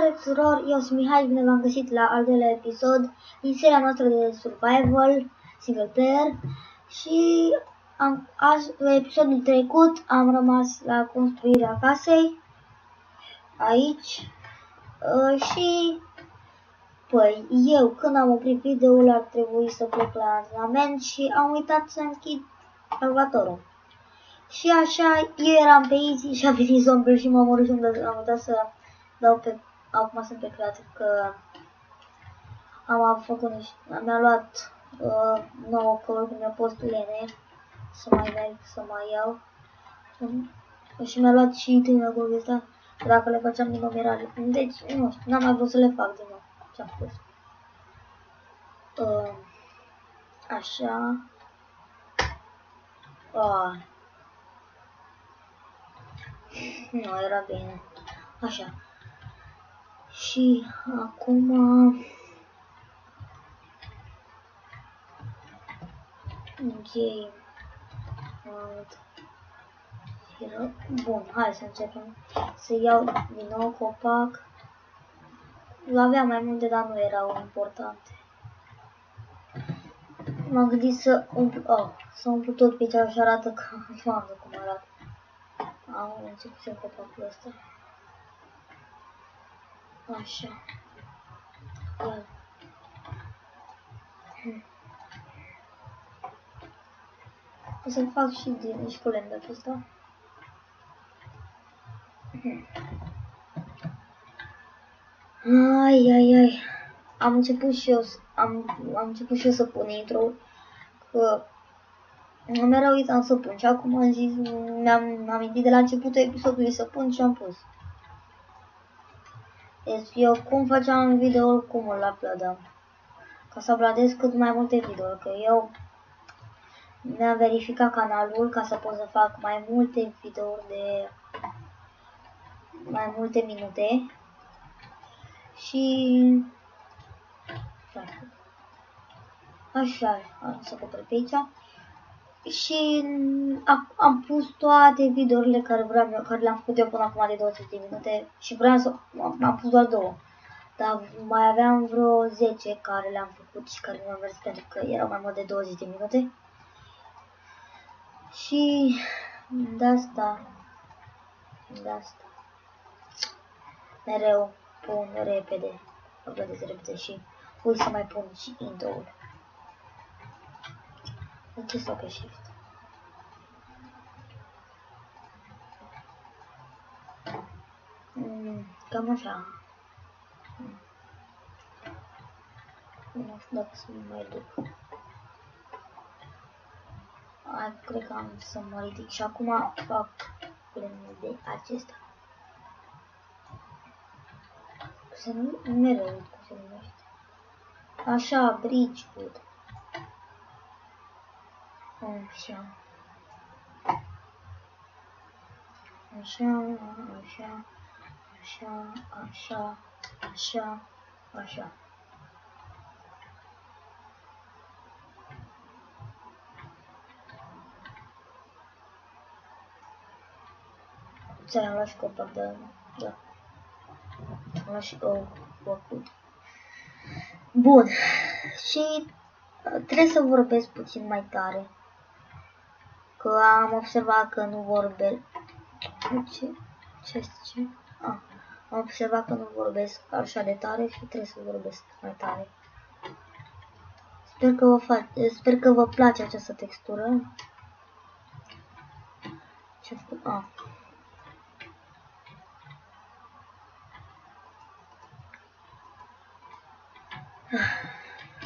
Salutare tuturor, eu sunt Mihai, bine v-am găsit la al doilea episod din seria noastră de survival, single player. Și la episodul trecut am rămas la construirea casei, aici. Și, păi, eu când am oprit videoul ar trebui să plec la antrenament și am uitat să închid salvatorul. Și așa, eu eram pe easy și a venit zombiul și m-a omorât și am uitat să dau pe... Acum sunt pe creativ că am făcut mi-a luat 9 călori când mi-a fost lene să mai merg, să mai iau. Și mi-a luat și tâinăgul ăsta, dacă le făceam din numerare. Deci, nu știu, n-am mai vrut să le fac din nou ce-am spus. Așa. Nu, era bine. Așa. Și acum... Game mode. Bun, hai să începem. Să iau din nou copac. Aveam mai multe, dar nu erau importante. M-am gândit să umplu tot pe ce arată ca doamnă cum arată. Am început să copacul ăsta. Așa. O să fac și din școlem de asta. Ai. Am început și eu să pun intro, că mereu uitam să pun și acum am zis, mi-am amintit de la începutul episodului să pun și am pus. Deci eu cum făceam video, cum îl uploadam, ca să uploadez cât mai multe videouri, că eu mi-am verificat canalul ca să pot să fac mai multe videouri de mai multe minute. Și așa, am să acoperi pe aici. Și am pus toate videourile care le-am făcut eu până acum de 20 de minute și vreau să am pus doar 2. Dar mai aveam vreo 10 care le-am făcut și care nu am mers pentru că erau mai mult de 20 de minute. Și de asta mereu pun repede, vedeți repede și voi să mai pun și intro-ul. De ce sau pe shift? Cam așa. Nu știu dacă să mai duc. Cred că am să mă ridic și acum fac plenul de acesta. Mereu cum se numește. Așa, Bridgewood. Așa. Ți-am luat și copac, da. Am luat și făcut. Bun. Și trebuie să vorbesc puțin mai tare. Că am observat că nu vorbesc. Ce? Am observat că nu vorbesc așa de tare și trebuie să vorbesc mai tare. Sper că vă place această textură. Ce făcut?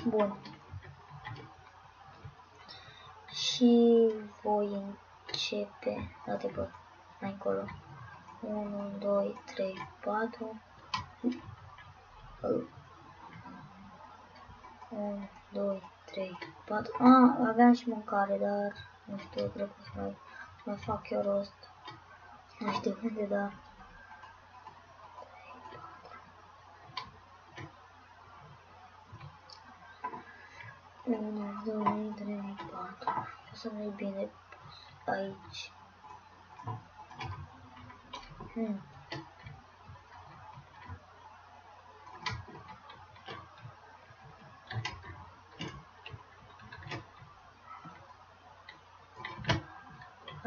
Bun. Și voi începe, date bă, mai încolo. 1, 2, 3, 4. 1, 2, 3, 4. Aveam și mâncare, dar nu știu, cred că să mai fac eu rost. Nu știu unde, dar... 1, 2, 3, 4. O să nu-i bine aici.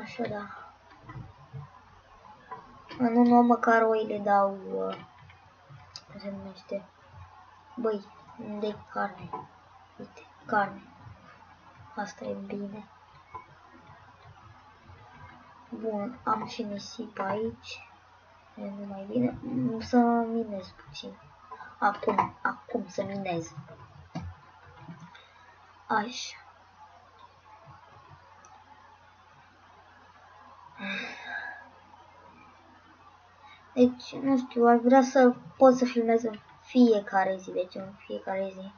Așa, da. Nu, măcar oile dau, cum se numește? Băi, de carne. Uite, carne. Asta e bine. Bun, am și nisip aici. E nu mai bine. Să minez puțin. Acum să minez. Așa. Deci, nu știu, aș vrea să pot să filmez în fiecare zi, deci în fiecare zi.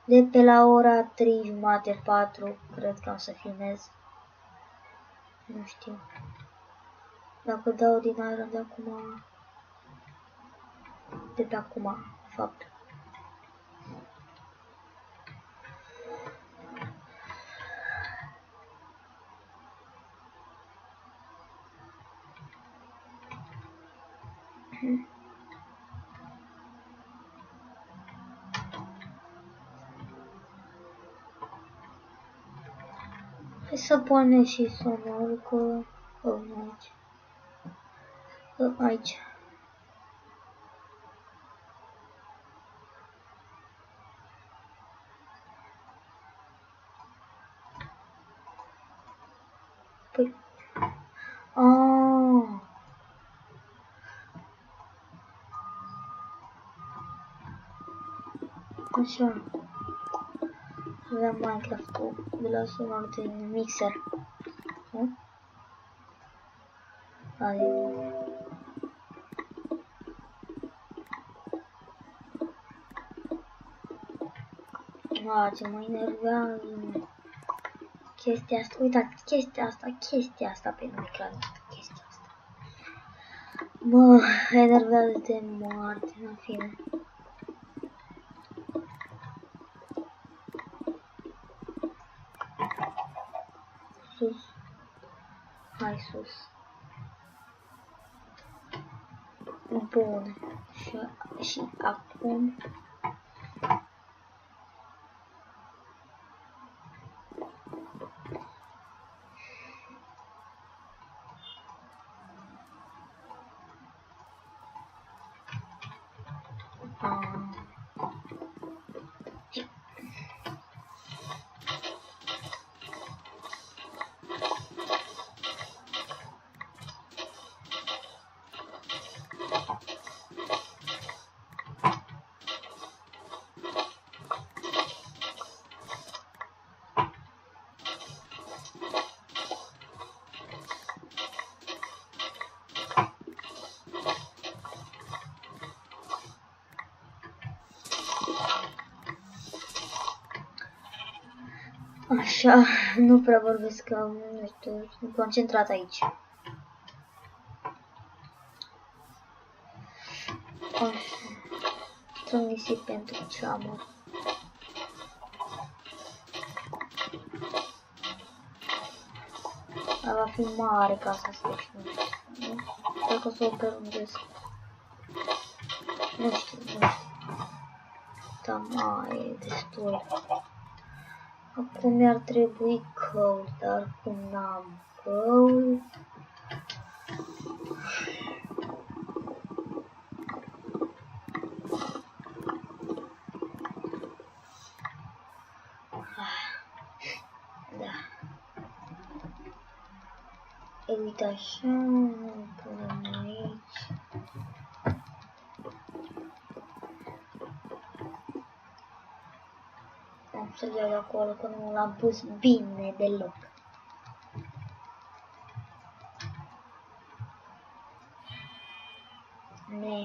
De pe la ora 3:30, 4, cred că o să filmez. Nu știu. Dacă dau din aer de acum... De pe acum, de fapt. Hai să punem și sonul, că... nu aici. Aici. Păi... Așa. Aveam Minecraft-ul de la sonor din mixer. Nu? Ce mă enervează. Chestia asta, uitați, chestia asta pe ecran, chestia asta. Mă enervează de moarte, în fine. Sus. Hai sus. Bun. Și acum... Așa, nu prea vorbesc, că nu știu, sunt concentrat aici. Așa, sunt nisip pentru ceamuri. Va fi mare casa asta și nu știu, dacă o să o prelungesc. Nu știu. Da, mai e destul. Acum mi-ar trebui căul, dar cum n-am căul... Da. Uite așa, punem aici. Am să-l iau de acolo, că nu l-am pus bine deloc. Ne.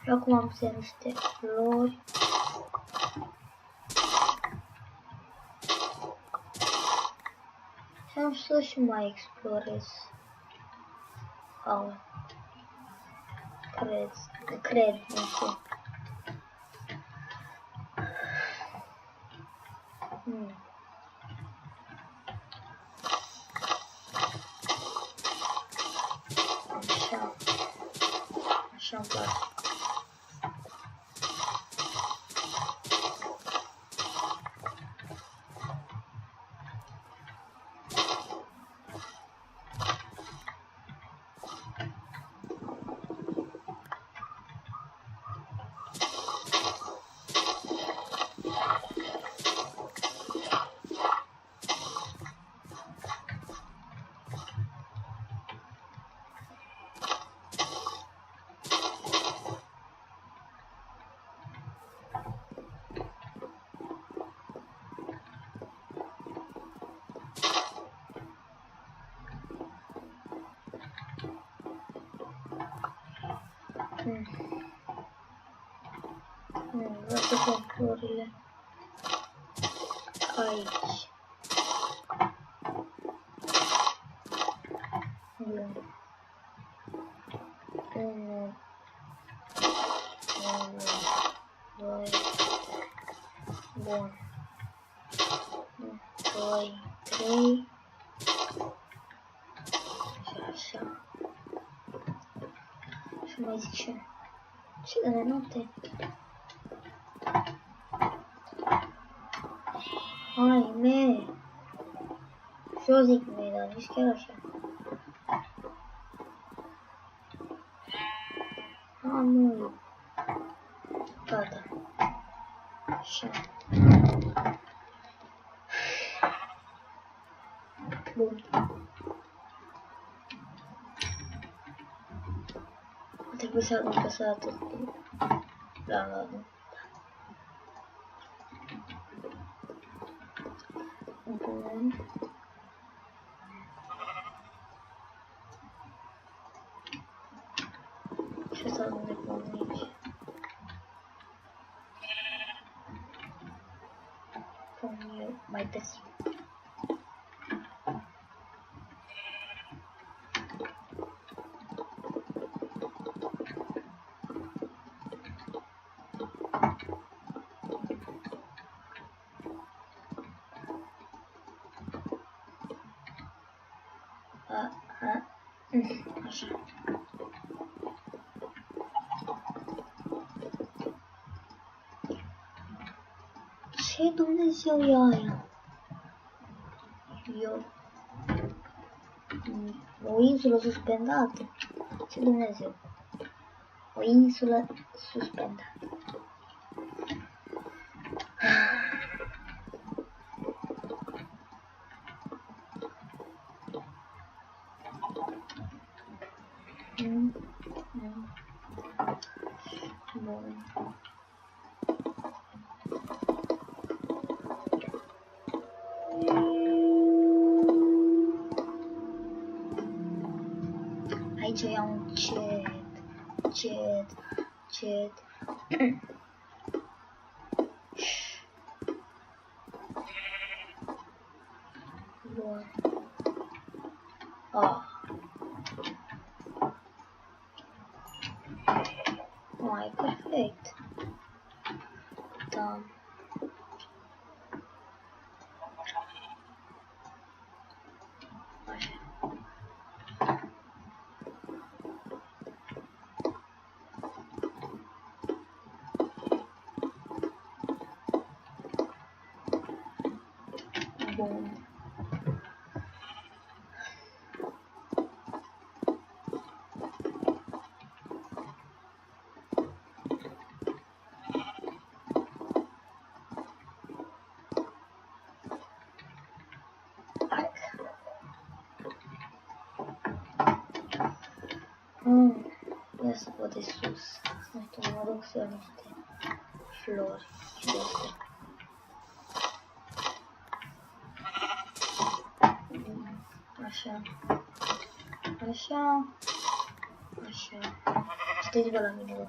Și acum am pus niște flori. Și am să și mai explorez. Cred, nu știu. Așa îmi place. Vreau să pun florile aici. Bun. 1, 2, bun. 2, 3. Și așa. Și mai zice. Și de noapte. Hai, me. Și eu zic me, dar nici chiar așa. Nu. Gata. Așa. Bun. Trebuie să arunc pe atât. Da. Bun. Și să arunc de pun aici. Pun eu mai târziu. Așa. Ce Dumnezeu e aia? Eu... O insulă suspendată. Ce Dumnezeu? O insulă suspendată. Bun. Aici iau un cet. Bun. Mai perfect. Da. Așa. Bun. Ia să văd de sus. Nu știu, mă rog să iau niște flori și de astea. Așa. Așa. Așa. Știți-vă la mine, bă.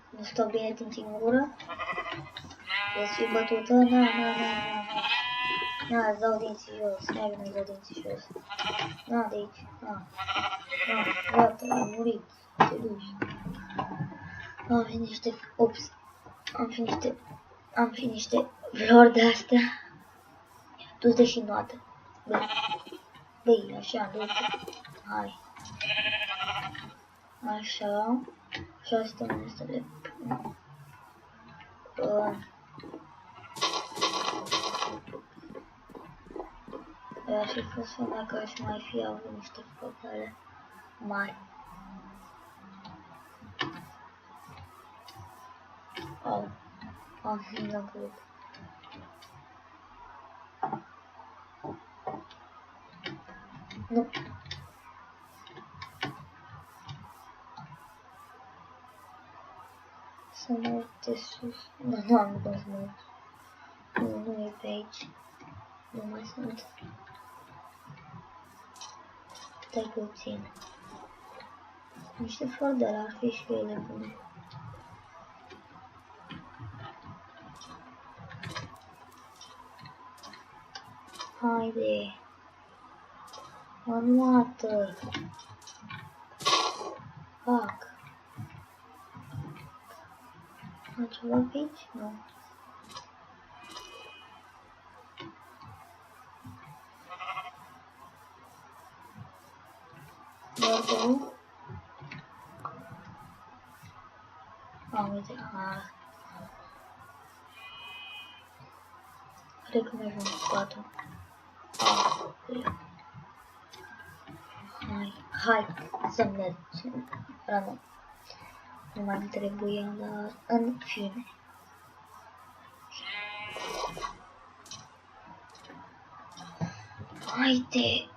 Nu stau bine timp în gură. Ești bătută? Na, îți dau dinții jos. Ia bine, îți dau dinții jos. Na, de aici. Na, gata, ai murit. Te duci. Am fi niște... Ups. Am fi niște flori de astea. Du-te și noată. Băi, așa, du-te. Hai. Așa. Și astea unde să le pun. Ar fi fost să dacă aș mai fi avut niște focale. mari. Am fi la grup. Nu. Să merg de sus. Nu am de să merg. Nu e pe aici. Nu mai sunt. Stai puțin. Niște flori de la ar fi și ele bune. Haide. Anuată. Fac. Am ceva pe aici? Nu. Doar de nu? Uite, cred că mergem cu 4. Hai să mergem. Nu mai trebuie, dar în fine. Haide!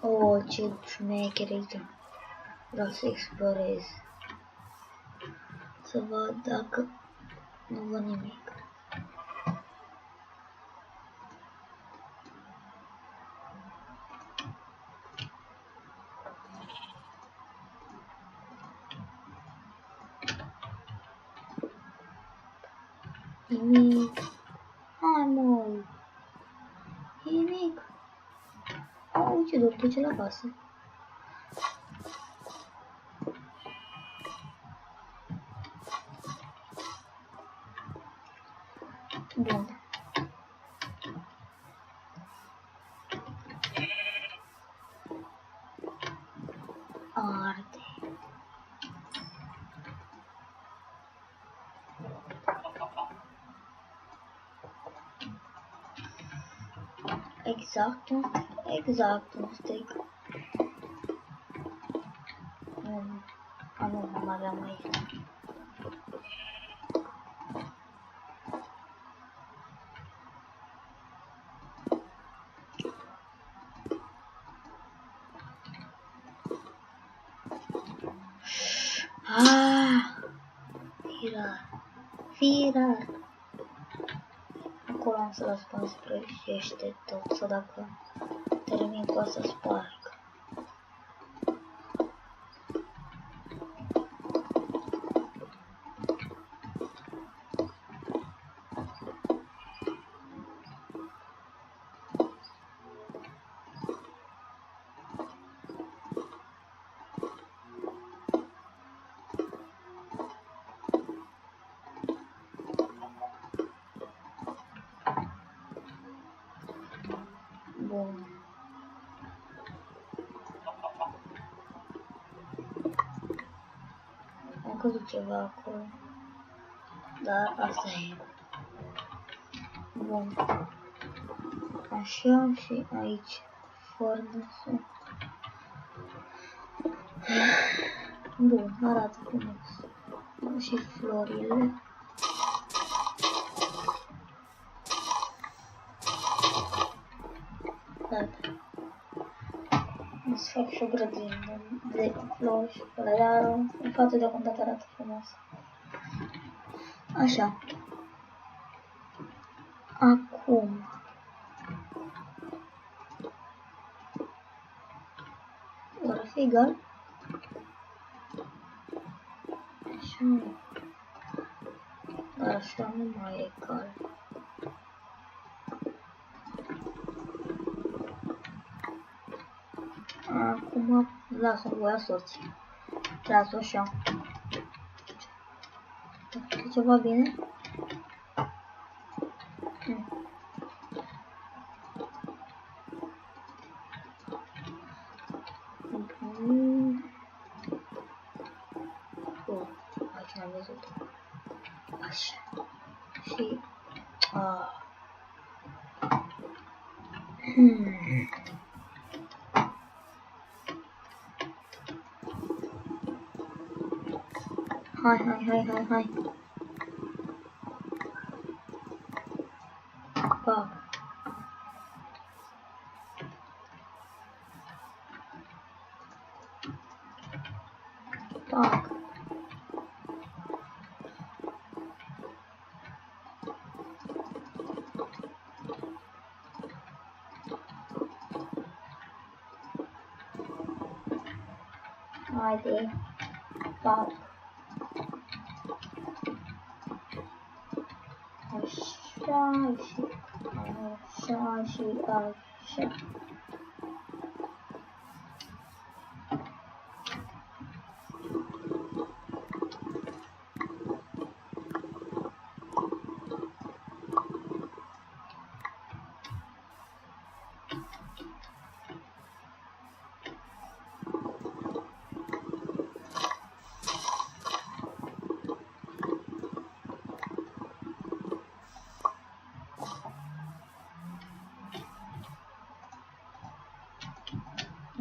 Oh, ce șmecher aici. Vreau să explorez. Să văd dacă nu văd nimic. Nimic. Hai, mă. Nimic. Uite, doar duce la casă. Bun. Arde. Exact un stick. Nu mai aveam aici. Firar. Acolo am să las până sfârșește tot, sau dacă termin cu asta sparg. Bun. Am căzut ceva acolo. Dar asta e. Bun. Așa și aici. Furnace-ul. Bun, arată frumos. Și florile. Gata. Îți fac și o grădină de flori și dar în față deocamdată arată frumos. Așa. Acum. Or fi egal. Așa. Dar așa nu mai e egal. Acum las-o voi asoții. Las-o așa. E ceva bine? Am văzut. Așa. Și... Hai. Pac. Pac. Haide. Pac. Așa și așa.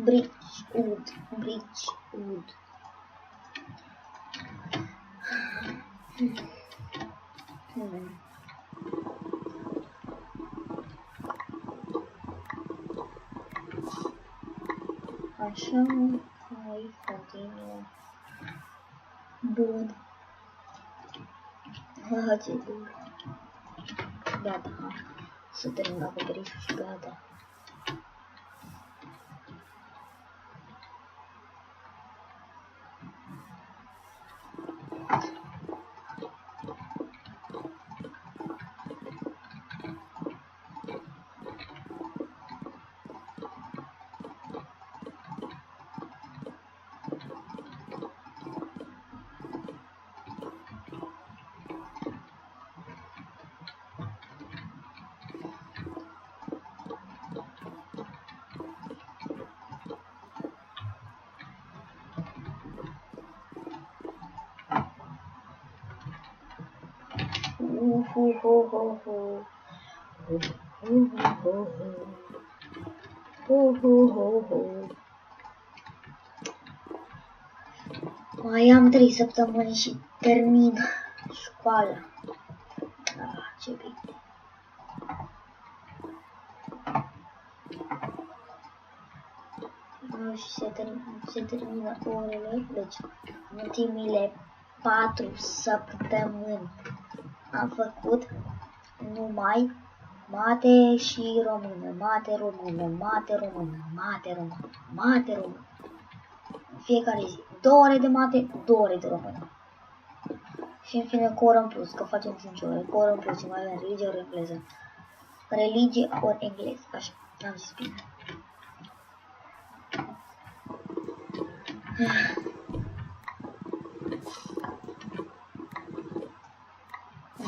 Bridgewood. Așa, hai, continuă. Bun. Ce bun. Gata, să termin acoperișul și gata. Mai am 3 săptămâni și termin școala. Ce bine. Și se termină orele, deci în ultimile 4 săptămâni am făcut numai mate și română, mate română. În fiecare zi, 2 ore de mate, 2 ore de română. Și în fine cu o oră în plus, că facem 5 ore, cu o oră în plus și mai avem religie ori engleză. Religie ori engleză, așa, am zis bine.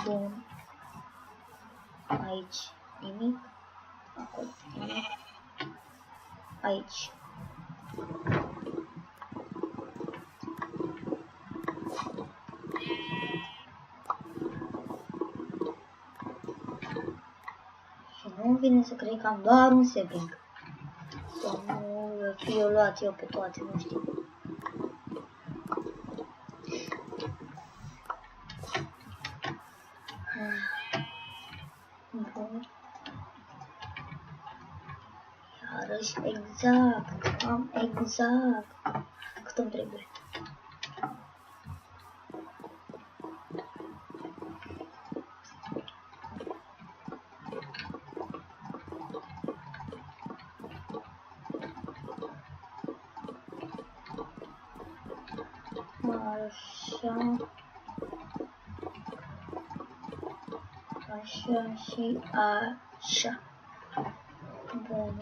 Bun. Aici nimic. Acolo nimic. Aici. Și nu vine să cred că am doar un sibling. Să nu fiu luat eu pe toate, nu știu. Bun. Iarăși exact. Am exact. Cât îmi trebuie. Așa și așa. Bun.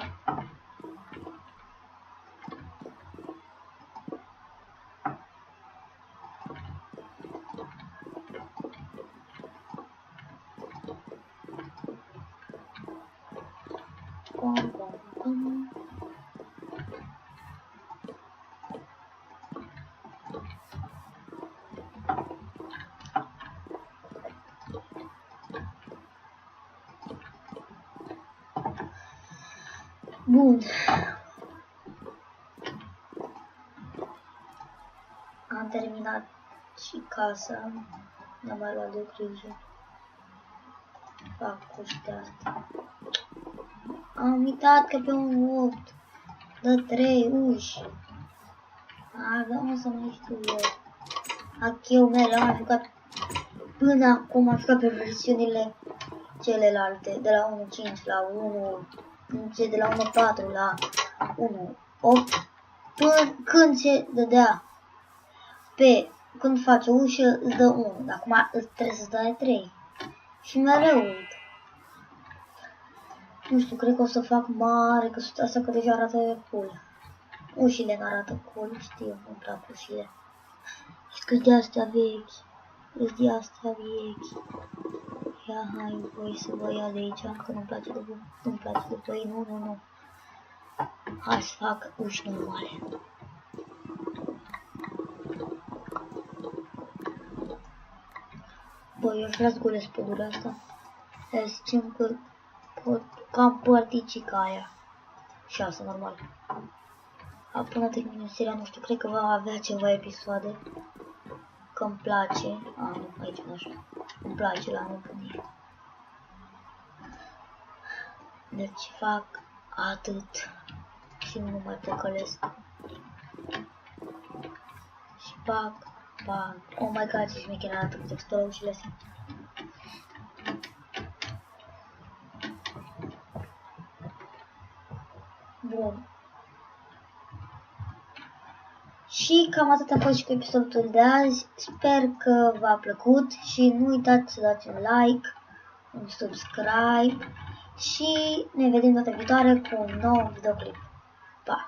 Bun. Am terminat și casa. Ne-am mai luat de grijă. Fac cuștea asta. Am uitat că pe un 8 dă 3 uși. Da, să mai știu eu. Eu mereu am jucat până acum, am jucat pe versiunile celelalte, de la 1.5 la 1, de la 1.4 la 1.8, până când se dădea pe, când faci o ușă, îți dă 1, acum trebuie să-ți dai 3. Și mereu uit. Nu știu, cred că o să fac mare, că asta că deja arată cool. Ușile nu arată cool, știu, nu-mi plac ușile. Știți că de astea vechi, de astea vechi. Ia, hai, voi să vă ia de aici, că nu-mi place de voi, nu-mi place de voi, nu. Hai să fac uși normale. Băi, eu aș vrea să golesc pădurea asta. Să zicem că cam părticica aia. Și asta, normal. Până termin seria, nu știu, cred că va avea ceva episoade. Că îmi place. Nu, aici nu așa. Îmi place la nebunie. Deci fac atât. Și nu mai păcălesc. Și fac. Oh my god, ce șmecher arată cu textura ușile astea. Bun. Și cam atât a fost și cu episodul de azi. Sper că v-a plăcut și nu uitați să dați un like, un subscribe și ne vedem data viitoare cu un nou videoclip. Pa!